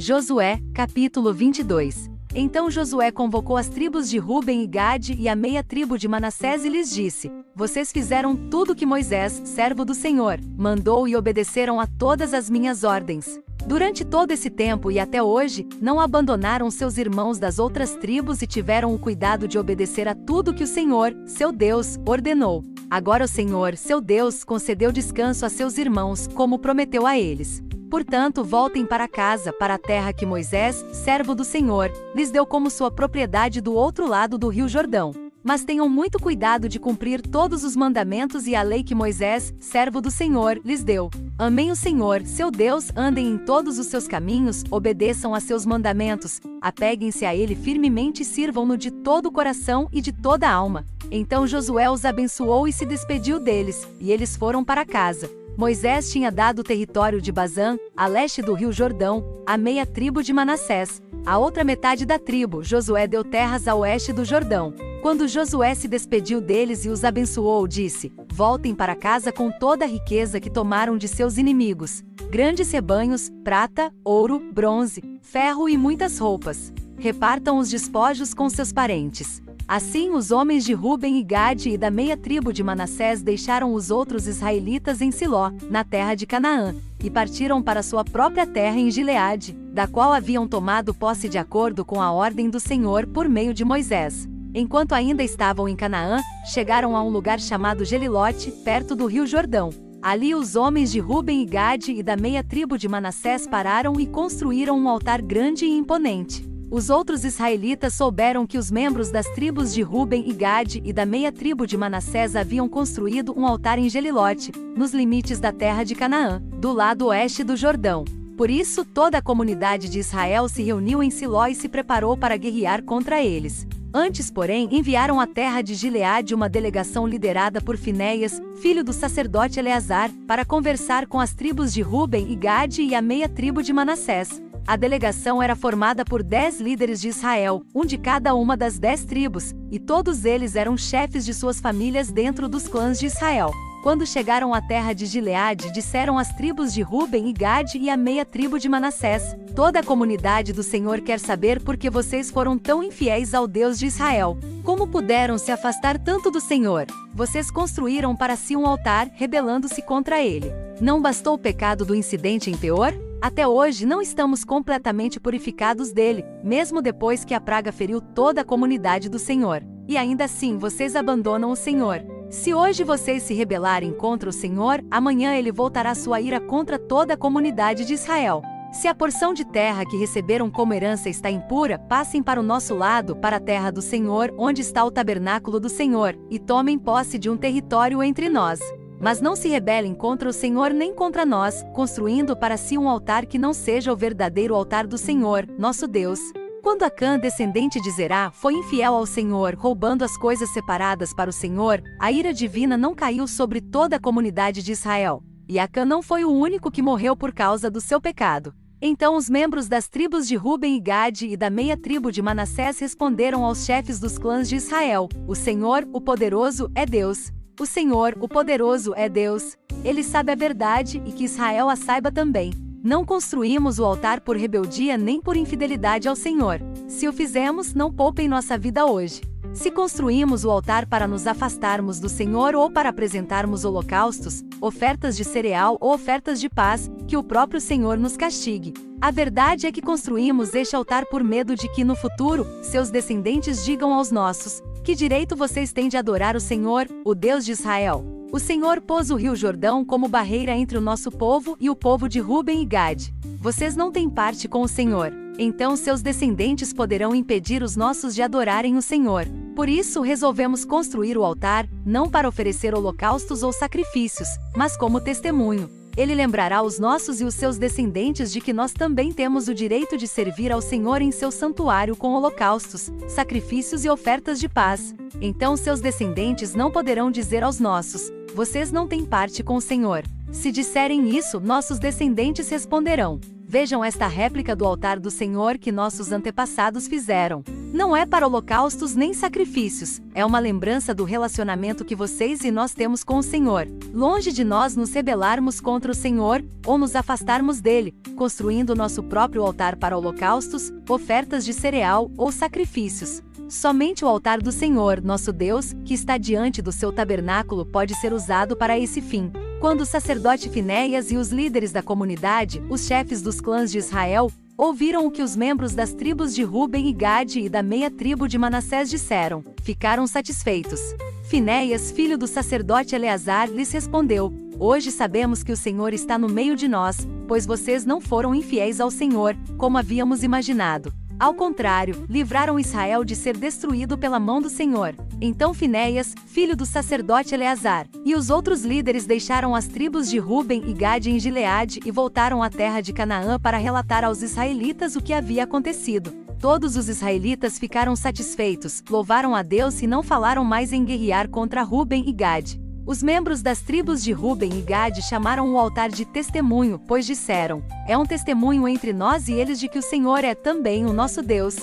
Josué, capítulo 22. Então Josué convocou as tribos de Ruben e Gade e a meia tribo de Manassés e lhes disse: Vocês fizeram tudo que Moisés, servo do Senhor, mandou e obedeceram a todas as minhas ordens. Durante todo esse tempo e até hoje, não abandonaram seus irmãos das outras tribos e tiveram o cuidado de obedecer a tudo que o Senhor, seu Deus, ordenou. Agora o Senhor, seu Deus, concedeu descanso a seus irmãos, como prometeu a eles. Portanto, voltem para casa, para a terra que Moisés, servo do Senhor, lhes deu como sua propriedade do outro lado do rio Jordão. Mas tenham muito cuidado de cumprir todos os mandamentos e a lei que Moisés, servo do Senhor, lhes deu. Amem o Senhor, seu Deus, andem em todos os seus caminhos, obedeçam a seus mandamentos, apeguem-se a ele firmemente e sirvam-no de todo o coração e de toda a alma. Então Josué os abençoou e se despediu deles, e eles foram para casa. Moisés tinha dado o território de Bazã, a leste do rio Jordão, à meia tribo de Manassés. A outra metade da tribo, Josué deu terras a oeste do Jordão. Quando Josué se despediu deles e os abençoou, disse: Voltem para casa com toda a riqueza que tomaram de seus inimigos: grandes rebanhos, prata, ouro, bronze, ferro e muitas roupas. Repartam os despojos com seus parentes. Assim os homens de Ruben e Gade e da meia tribo de Manassés deixaram os outros israelitas em Siló, na terra de Canaã, e partiram para sua própria terra em Gileade, da qual haviam tomado posse de acordo com a ordem do Senhor por meio de Moisés. Enquanto ainda estavam em Canaã, chegaram a um lugar chamado Gelilote, perto do rio Jordão. Ali os homens de Ruben e Gade e da meia tribo de Manassés pararam e construíram um altar grande e imponente. Os outros israelitas souberam que os membros das tribos de Ruben e Gade e da meia tribo de Manassés haviam construído um altar em Gelilote, nos limites da terra de Canaã, do lado oeste do Jordão. Por isso toda a comunidade de Israel se reuniu em Siló e se preparou para guerrear contra eles. Antes, porém, enviaram à terra de Gileade uma delegação liderada por Finéias, filho do sacerdote Eleazar, para conversar com as tribos de Ruben e Gade e a meia tribo de Manassés. A delegação era formada por 10 líderes de Israel, um de cada uma das 10 tribos, e todos eles eram chefes de suas famílias dentro dos clãs de Israel. Quando chegaram à terra de Gileade, disseram as tribos de Ruben e Gade e a meia tribo de Manassés: Toda a comunidade do Senhor quer saber por que vocês foram tão infiéis ao Deus de Israel. Como puderam se afastar tanto do Senhor? Vocês construíram para si um altar, rebelando-se contra ele. Não bastou o pecado do incidente em Peor? Até hoje não estamos completamente purificados dele, mesmo depois que a praga feriu toda a comunidade do Senhor. E ainda assim vocês abandonam o Senhor. Se hoje vocês se rebelarem contra o Senhor, amanhã ele voltará sua ira contra toda a comunidade de Israel. Se a porção de terra que receberam como herança está impura, passem para o nosso lado, para a terra do Senhor, onde está o tabernáculo do Senhor, e tomem posse de um território entre nós. Mas não se rebelem contra o Senhor nem contra nós, construindo para si um altar que não seja o verdadeiro altar do Senhor, nosso Deus. Quando Acã, descendente de Zerá, foi infiel ao Senhor, roubando as coisas separadas para o Senhor, a ira divina não caiu sobre toda a comunidade de Israel. E Acã não foi o único que morreu por causa do seu pecado. Então os membros das tribos de Ruben e Gade e da meia tribo de Manassés responderam aos chefes dos clãs de Israel: O Senhor, o poderoso, é Deus. O Senhor, o poderoso, é Deus. Ele sabe a verdade e que Israel a saiba também. Não construímos o altar por rebeldia nem por infidelidade ao Senhor. Se o fizemos, não poupem nossa vida hoje. Se construímos o altar para nos afastarmos do Senhor ou para apresentarmos holocaustos, ofertas de cereal ou ofertas de paz, que o próprio Senhor nos castigue. A verdade é que construímos este altar por medo de que no futuro, seus descendentes digam aos nossos: Que direito vocês têm de adorar o Senhor, o Deus de Israel? O Senhor pôs o rio Jordão como barreira entre o nosso povo e o povo de Ruben e Gade. Vocês não têm parte com o Senhor. Então seus descendentes poderão impedir os nossos de adorarem o Senhor. Por isso resolvemos construir o altar, não para oferecer holocaustos ou sacrifícios, mas como testemunho. Ele lembrará os nossos e os seus descendentes de que nós também temos o direito de servir ao Senhor em seu santuário com holocaustos, sacrifícios e ofertas de paz. Então seus descendentes não poderão dizer aos nossos: Vocês não têm parte com o Senhor. Se disserem isso, nossos descendentes responderão: Vejam esta réplica do altar do Senhor que nossos antepassados fizeram. Não é para holocaustos nem sacrifícios, é uma lembrança do relacionamento que vocês e nós temos com o Senhor. Longe de nós nos rebelarmos contra o Senhor, ou nos afastarmos dele, construindo nosso próprio altar para holocaustos, ofertas de cereal ou sacrifícios. Somente o altar do Senhor, nosso Deus, que está diante do seu tabernáculo, pode ser usado para esse fim. Quando o sacerdote Finéias e os líderes da comunidade, os chefes dos clãs de Israel, ouviram o que os membros das tribos de Ruben e Gade e da meia tribo de Manassés disseram, ficaram satisfeitos. Finéias, filho do sacerdote Eleazar, lhes respondeu: Hoje sabemos que o Senhor está no meio de nós, pois vocês não foram infiéis ao Senhor, como havíamos imaginado. Ao contrário, livraram Israel de ser destruído pela mão do Senhor. Então Finéias, filho do sacerdote Eleazar, e os outros líderes deixaram as tribos de Ruben e Gade em Gileade e voltaram à terra de Canaã para relatar aos israelitas o que havia acontecido. Todos os israelitas ficaram satisfeitos, louvaram a Deus e não falaram mais em guerrear contra Ruben e Gade. Os membros das tribos de Ruben e Gade chamaram o altar de testemunho, pois disseram: É um testemunho entre nós e eles de que o Senhor é também o nosso Deus.